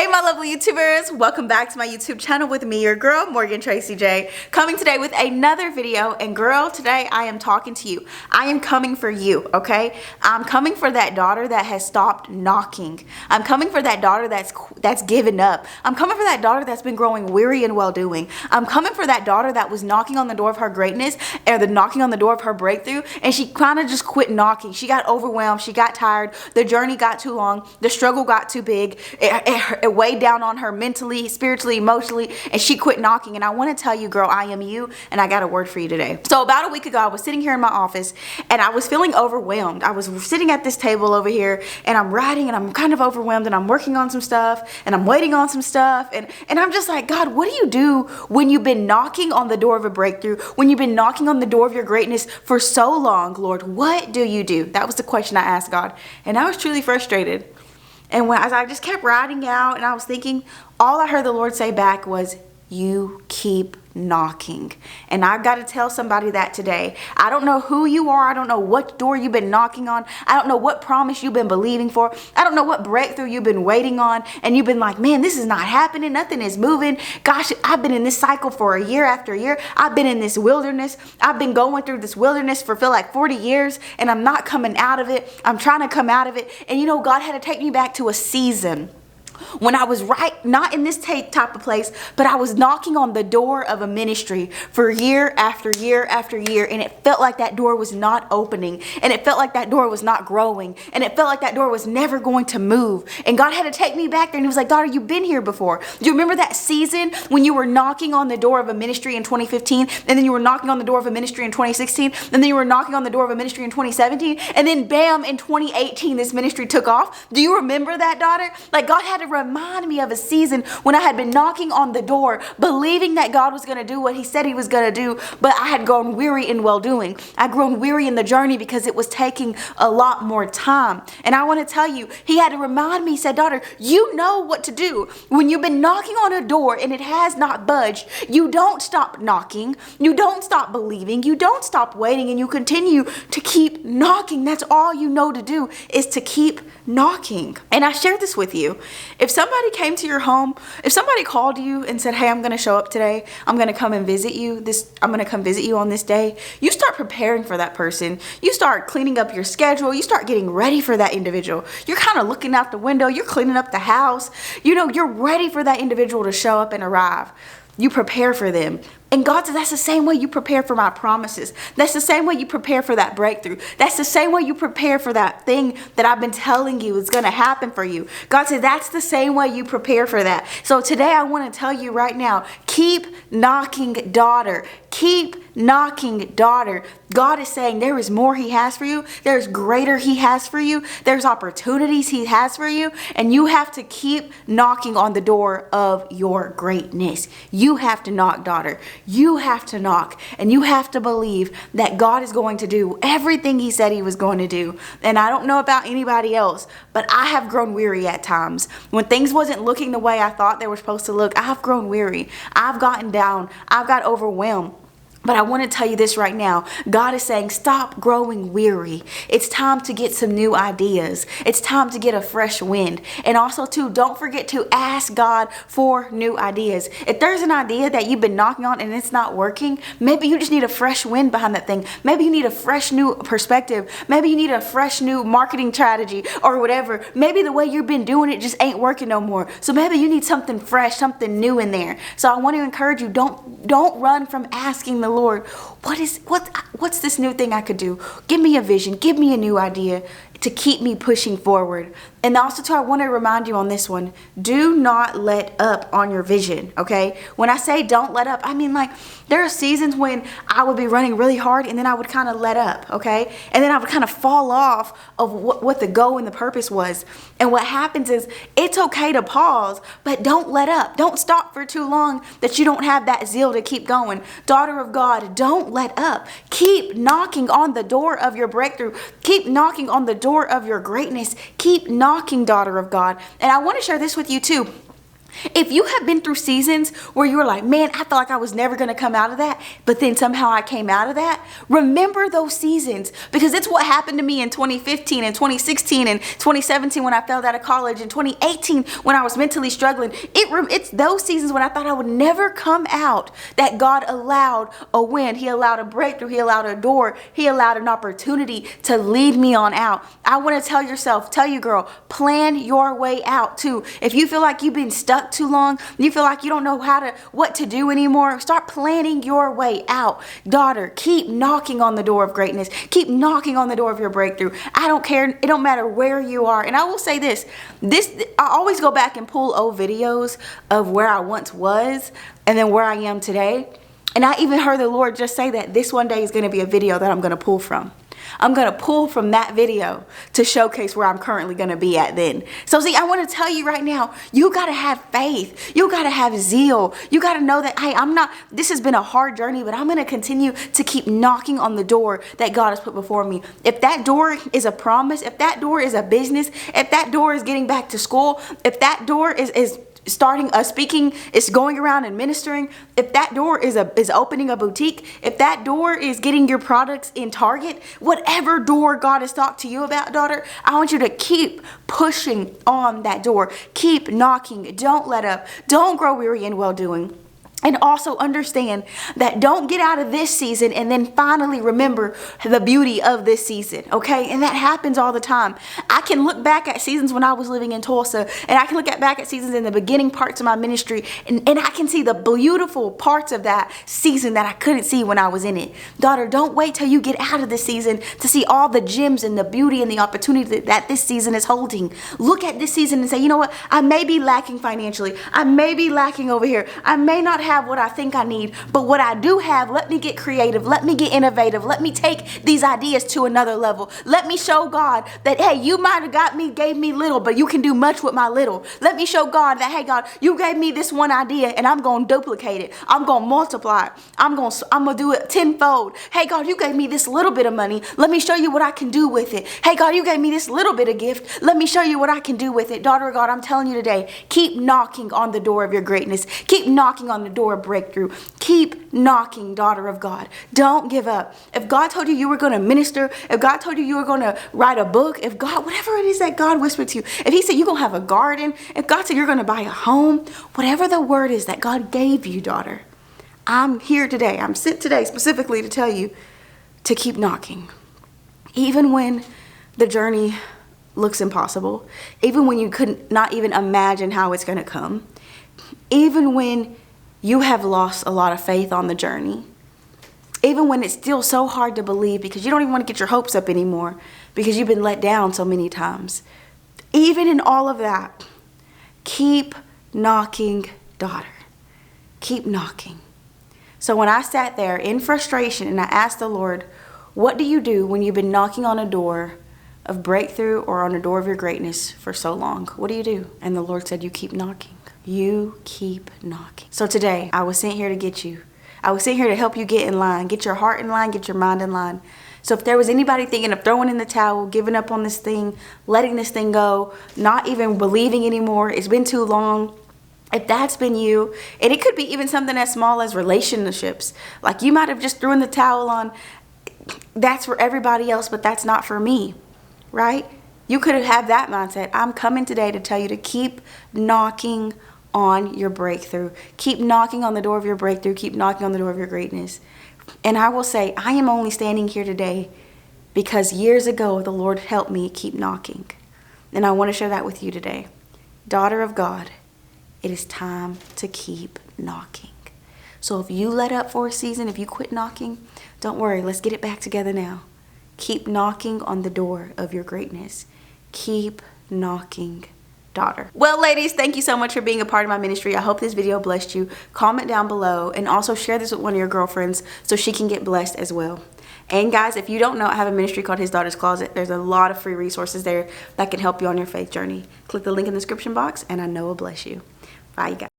Hey my lovely YouTubers, welcome back to my YouTube channel with me, your girl, Morgan Tracy J, coming today with another video. And girl, today I am talking to you. I am coming for you, okay? I'm coming for that daughter that has stopped knocking. I'm coming for that daughter that's given up. I'm coming for that daughter that's been growing weary in well-doing. I'm coming for that daughter that was knocking on the door of her greatness, or knocking on the door of her breakthrough, and she kind of just quit knocking. She got overwhelmed, she got tired, the journey got too long, the struggle got too big, it weighed down on her mentally, spiritually, emotionally, and she quit knocking. And I want to tell you, girl, I am you, and I got a word for you today. So about a week ago, I was sitting here in my office, and I was feeling overwhelmed. I was sitting at this table over here, and I'm writing, and I'm kind of overwhelmed, and I'm working on some stuff, and I'm waiting on some stuff, and I'm just like, God, what do you do when you've been knocking on the door of a breakthrough, when you've been knocking on the door of your greatness for so long, Lord? What do you do? That was the question I asked God, and I was truly frustrated. And as I just kept writing out and I was thinking, all I heard the Lord say back was, you keep knocking. And I've got to tell somebody that today. I don't know who you are. I don't know what door you've been knocking on. I don't know what promise you've been believing for. I don't know what breakthrough you've been waiting on. And you've been like, man, this is not happening. Nothing is moving. Gosh, I've been in this cycle for a year after year. I've been in this wilderness. I've been going through this wilderness for feel like 40 years and I'm not coming out of it. I'm trying to come out of it. And you know, God had to take me back to a season when I was not in this type of place, but I was knocking on the door of a ministry for year after year after year, and it felt like that door was not opening, and it felt like that door was not growing, and it felt like that door was never going to move. And God had to take me back there, and he was like, daughter, you've been here before. Do you remember that season when you were knocking on the door of a ministry in 2015, and then you were knocking on the door of a ministry in 2016, and then you were knocking on the door of a ministry in 2017, and then bam, in 2018 this ministry took off? Do you remember that, daughter? Like, God had to remind me of a season when I had been knocking on the door, believing that God was going to do what he said he was going to do, but I had grown weary in well-doing. I'd grown weary in the journey because it was taking a lot more time. And I want to tell you, he had to remind me, he said, daughter, you know what to do. When you've been knocking on a door and it has not budged, you don't stop knocking, you don't stop believing, you don't stop waiting, and you continue to keep knocking. That's all you know to do, is to keep knocking. And I shared this with you. If somebody came to your home, if somebody called you and said, hey, I'm going to show up today, I'm going to come and visit you, I'm going to come visit you on this day, you start preparing for that person. You start cleaning up your schedule. You start getting ready for that individual. You're kind of looking out the window. You're cleaning up the house. You know, you're ready for that individual to show up and arrive. You prepare for them. And God says that's the same way you prepare for my promises. That's the same way you prepare for that breakthrough. That's the same way you prepare for that thing that I've been telling you is going to happen for you. God says that's the same way you prepare for that. So today I want to tell you right now, keep knocking, daughter. Keep knocking, daughter. God is saying there is more he has for you. There's greater he has for you. There's opportunities he has for you. And you have to keep knocking on the door of your greatness. You have to knock, daughter. You have to knock, and you have to believe that God is going to do everything he said he was going to do. And I don't know about anybody else, but I have grown weary at times. When things wasn't looking the way I thought they were supposed to look, I have grown weary. I've gotten down. I've got overwhelmed. But I want to tell you this right now. God is saying, stop growing weary. It's time to get some new ideas. It's time to get a fresh wind. And also, too, don't forget to ask God for new ideas. If there's an idea that you've been knocking on and it's not working, maybe you just need a fresh wind behind that thing. Maybe you need a fresh new perspective. Maybe you need a fresh new marketing strategy or whatever. Maybe the way you've been doing it just ain't working no more. So maybe you need something fresh, something new in there. So I want to encourage you, don't run from asking the Lord, what's this new thing I could do? Give me a vision. Give me a new idea to keep me pushing forward. And also too, I want to remind you on this one, do not let up on your vision, okay? When I say don't let up, I mean like there are seasons when I would be running really hard and then I would kind of let up, okay? And then I would kind of fall off of what the goal and the purpose was. And what happens is it's okay to pause, but don't let up. Don't stop for too long that you don't have that zeal to keep going. Daughter of God, don't let up. Keep knocking on the door of your breakthrough. Keep knocking on the door of your greatness. Keep knocking, daughter of God. And I want to share this with you too. If you have been through seasons where you were like, man, I felt like I was never going to come out of that, but then somehow I came out of that, remember those seasons, because it's what happened to me in 2015 and 2016 and 2017 when I failed out of college and 2018 when I was mentally struggling. It's those seasons when I thought I would never come out that God allowed a win. He allowed a breakthrough. He allowed a door. He allowed an opportunity to lead me on out. I want to tell you, girl, plan your way out too. If you feel like you've been stuck too long, you feel like you don't know what to do anymore, start planning your way out. Daughter, keep knocking on the door of greatness. Keep knocking on the door of your breakthrough. I don't care. It don't matter where you are. And I will say this, I always go back and pull old videos of where I once was and then where I am today. And I even heard the Lord just say that this one day is going to be a video that I'm going to pull from. I'm going to pull from that video to showcase where I'm currently going to be at then. So see, I want to tell you right now, you got to have faith. You got to have zeal. You got to know that, hey, this has been a hard journey, but I'm going to continue to keep knocking on the door that God has put before me. If that door is a promise, if that door is a business, if that door is getting back to school, if that door is starting speaking, is going around and ministering, if that door is opening a boutique, if that door is getting your products in Target, whatever door God has talked to you about, daughter, I want you to keep pushing on that door. Keep knocking. Don't let up. Don't grow weary in well-doing. And also understand that don't get out of this season and then finally remember the beauty of this season, okay? And that happens all the time. I can look back at seasons when I was living in Tulsa, and I can look back at seasons in the beginning parts of my ministry, and I can see the beautiful parts of that season that I couldn't see when I was in it. Daughter, don't wait till you get out of this season to see all the gems and the beauty and the opportunity that this season is holding. Look at this season and say, you know what? I may be lacking financially. I may be lacking over here. I may not have what I think I need, but what I do have, let me get creative. Let me get innovative. Let me take these ideas to another level. Let me show God that, hey, you might have gave me little, but you can do much with my little. Let me show God that, hey, God, you gave me this one idea and I'm going to duplicate it. I'm going to multiply it. I'm going to do it tenfold. Hey, God, you gave me this little bit of money. Let me show you what I can do with it. Hey, God, you gave me this little bit of gift. Let me show you what I can do with it. Daughter of God, I'm telling you today, keep knocking on the door of your greatness. Keep knocking on the door of breakthrough. Keep knocking, daughter of God. Don't give up. If God told you were going to minister, if God told you were going to write a book, if God, whatever it is that God whispered to you, if he said you're going to have a garden, if God said you're going to buy a home, whatever the word is that God gave you, daughter, I'm here today. I'm sent today specifically to tell you to keep knocking. Even when the journey looks impossible, even when you could not even imagine how it's going to come, even when you have lost a lot of faith on the journey, even when it's still so hard to believe because you don't even want to get your hopes up anymore because you've been let down so many times. Even in all of that, keep knocking, daughter. Keep knocking. So when I sat there in frustration and I asked the Lord, what do you do when you've been knocking on a door of breakthrough or on a door of your greatness for so long? What do you do? And the Lord said, you keep knocking. You keep knocking. So today, I was sent here to get you. I was sent here to help you get in line, get your heart in line, get your mind in line. So if there was anybody thinking of throwing in the towel, giving up on this thing, letting this thing go, not even believing anymore, it's been too long, if that's been you, and it could be even something as small as relationships, like you might have just thrown the towel on, that's for everybody else, but that's not for me, right? You could have that mindset. I'm coming today to tell you to keep knocking on your breakthrough. Keep knocking on the door of your breakthrough. Keep knocking on the door of your greatness. And I will say, I am only standing here today because years ago, the Lord helped me keep knocking. And I want to share that with you today. Daughter of God, it is time to keep knocking. So if you let up for a season, if you quit knocking, don't worry. Let's get it back together now. Keep knocking on the door of your greatness. Keep knocking, daughter. Well, ladies, thank you so much for being a part of my ministry. I hope this video blessed you. Comment down below and also share this with one of your girlfriends so she can get blessed as well. And guys, if you don't know, I have a ministry called His Daughter's Closet. There's a lot of free resources there that can help you on your faith journey. Click the link in the description box and I know it'll bless you. Bye, you guys.